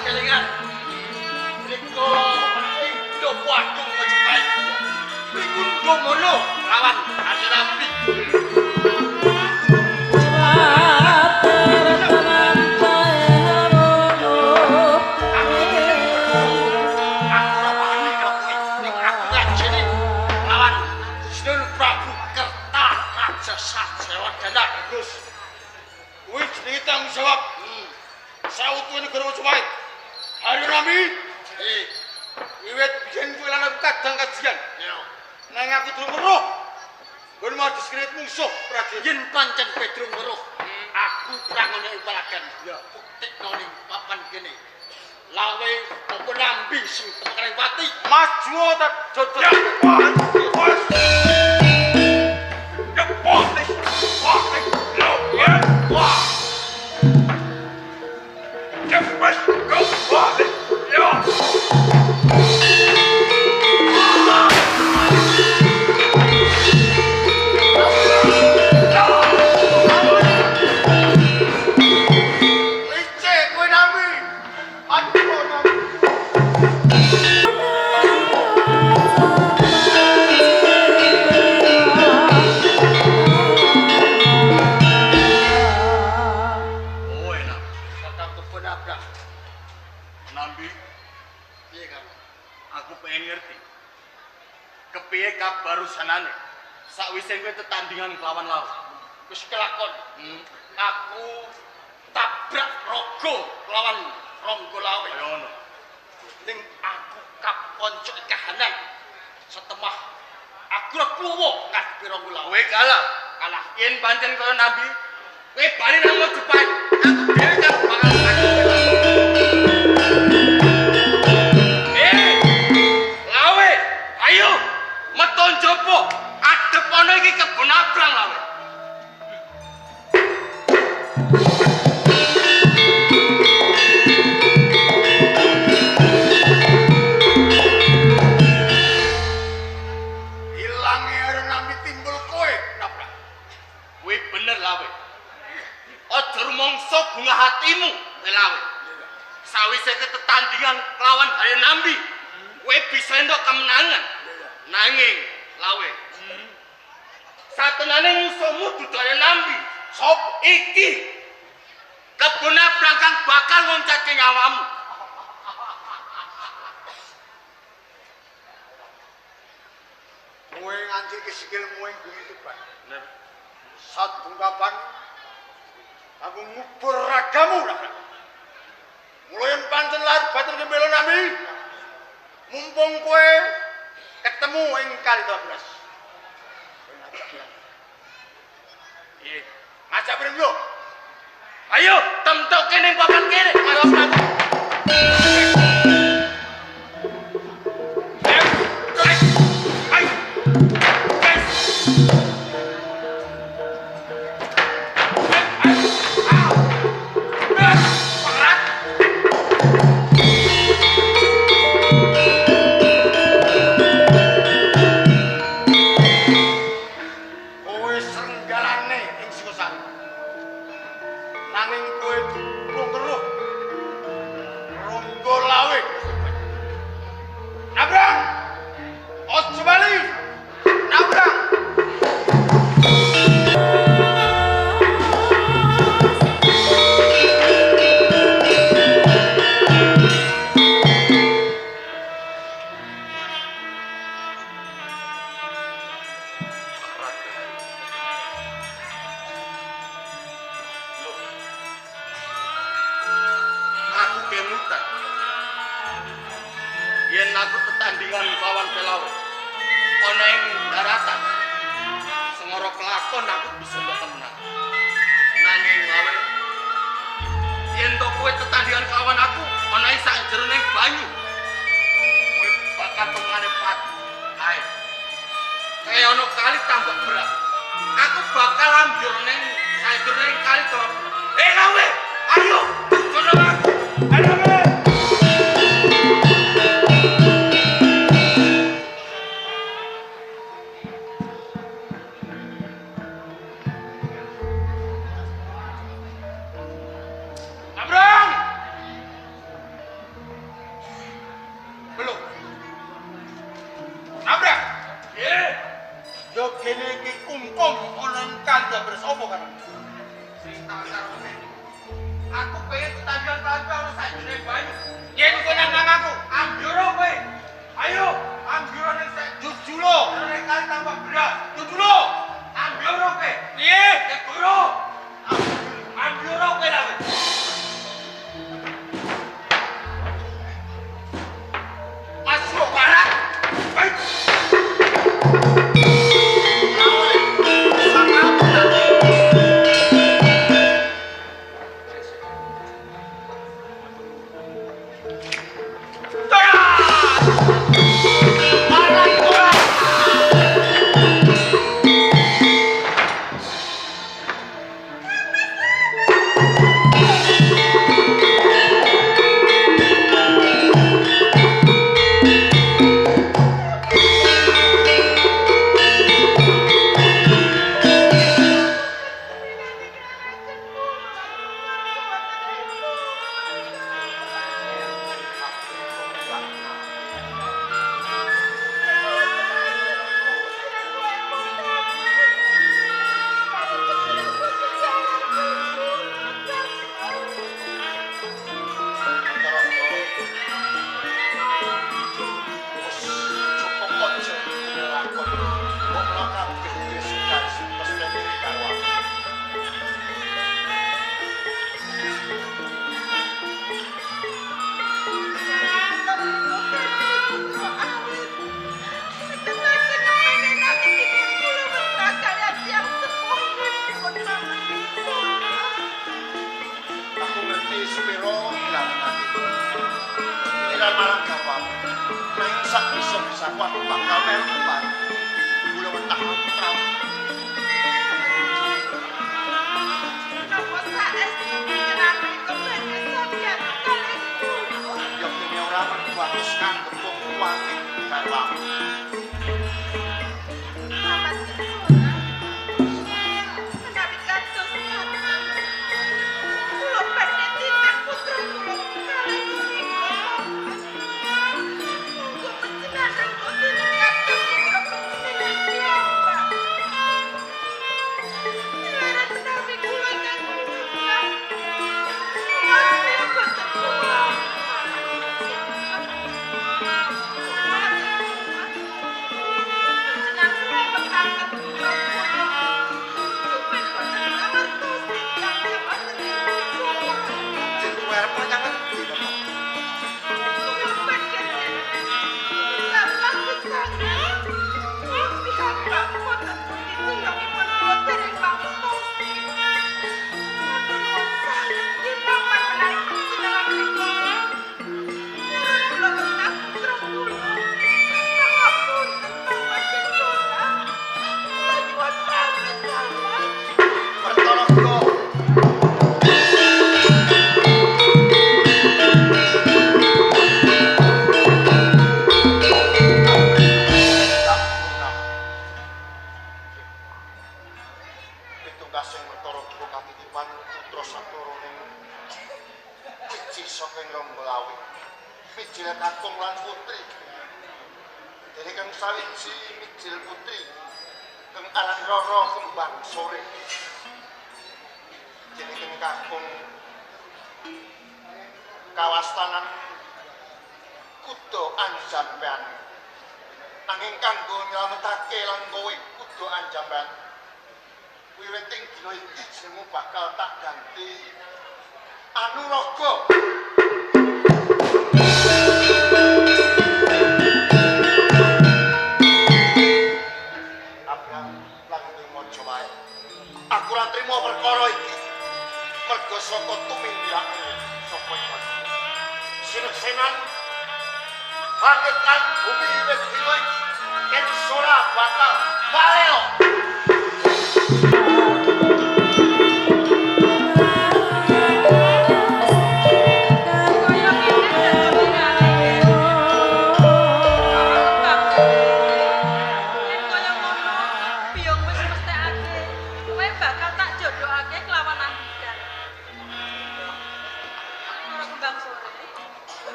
kelingan. Riko do padung Majapahit. Riko do mono lawan Raja Rambi. Tanggung jawab. Saya utuh negara Majapahit. Hari Rami. Wiwit biyen kowe lan aku kadang kajian. Nang aku durung weruh. Kon mau diskret musuh prajurit. Yen pancen kowe durung weruh, aku prangone balagan. Ya, buktekno ning papan kene. Lawe apa Rambi sing temenan pati. Maju tak jodoh. Ya, bos. Ya, bos. Wah. Let's go! Yeah! Barusanane sakwise kowe tetandingan kelawan lawan wis kelakon aku tabrak rogo kelawan Ronggo Lawe ya ngono ning aku kaponcok kahanan setemah aku ora kuwo ngadepi Ronggo Lawe kalah yen pancen kaya nabi kowe bali nang Majapahit aku dhewe kan bakal Lawe ayo meton jopo adep ana iki kebon abrang Lawe. Ilange arep nami timbul kowe nabrak. Kowe bener Lawe. Aja rumangsa bunga hatimu Lawe. Sawise ketetandingan lawan Hari Nambi, kowe bisa entuk kemenangan. Nanging Lawe satenane musuhmu dudane Nambi sop iki kebon abrang kang bakal ngoncake nyawamu kowe nganti kesikilmu ing bumi tuban bener satungkapan aku ngubur ragamu mulai pancen lahir batin kembelo Nambi mumpung kowe ketemu ing kali 12. Iya, ngajak bareng yo. Ayo, temtoke ning papan kene, karo aku. karone. Aku pengen tampil-tampil ono sakjane banyu. Yen kowe nang aku, ambiro kowe. Ayo, ambiro ning sek jujulo. Nek kali tambah beras. Jujulo. Ambiro kowe. Piye? Ya guru. Ambiro kowe lha. Masuk barat. Baik.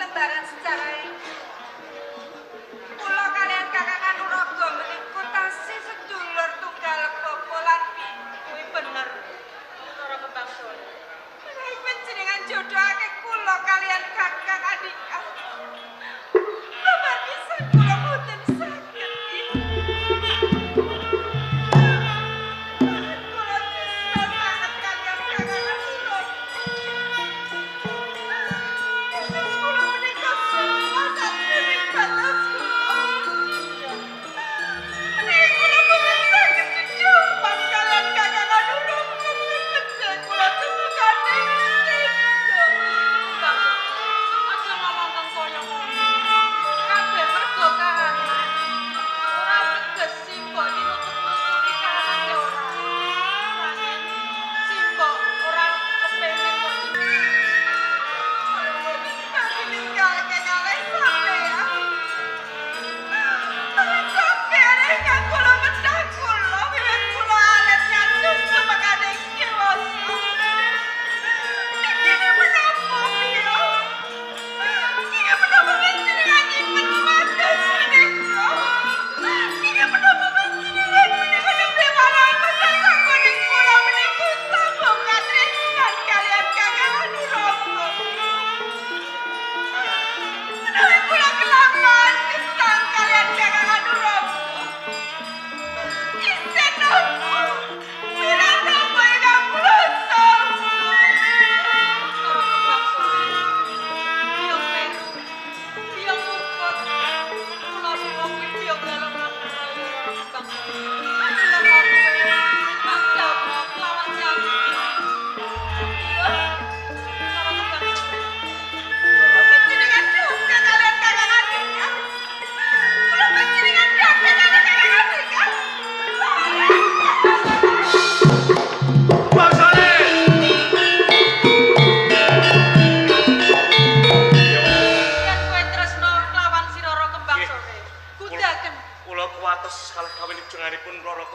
Lembaran sejarah. Kula kalian kakak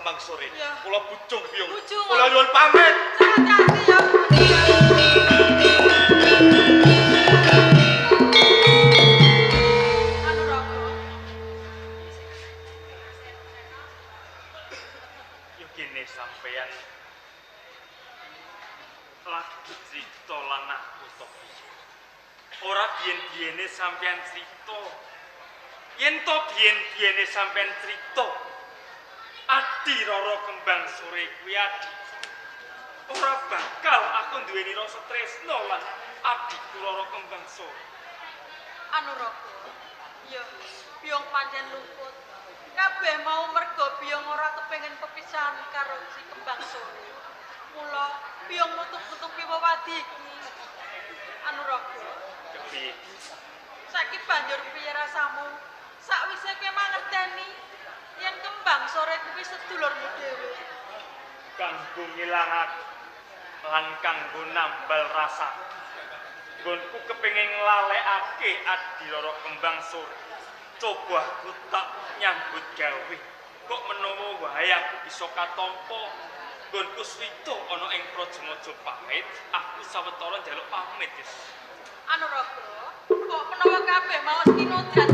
Kembang Sore. Iya. Kula bujung Biyung. Bujung. Kula nyuwun pamit. Hati-hati ya. Anu Raga. Yo kene sampeyan lagi cerita lan aku to. Ora biyen-biyene sampeyan cerita. Yen to biyen-biyene sampeyan cerita. Adi Rara Kembang Sore kuwi adi. Ora bakal aku duweni rasa tresno lan adiku Rara Kembang Sore. Anu Raga. Ya, Biyong pancen luput. Kabeh mau mergo Biyong ora kepengin pepisahan karo si Kembang Sore. Mula Biyong nutup-nutupi wewadi iki. Anu Raga. Kepiye? Saiki banjur piye rasamu? Sakwise kowe mangerteni yen Kembang Sore kuwi sedulurmu dhewe. Kanggo ngilangaken lan kanggo nambal rasa. Nggonku kepengin nglalekake Adi Rara Kembang Sore. Coba aku tak nyambut gawe. Kok menawa wae aku bisa katampa. Nggonku swito ana ing Praja Majapahit, aku sawetara njaluk pamit, Yes. Anu Raga, kok menawa kabeh maos kinodrat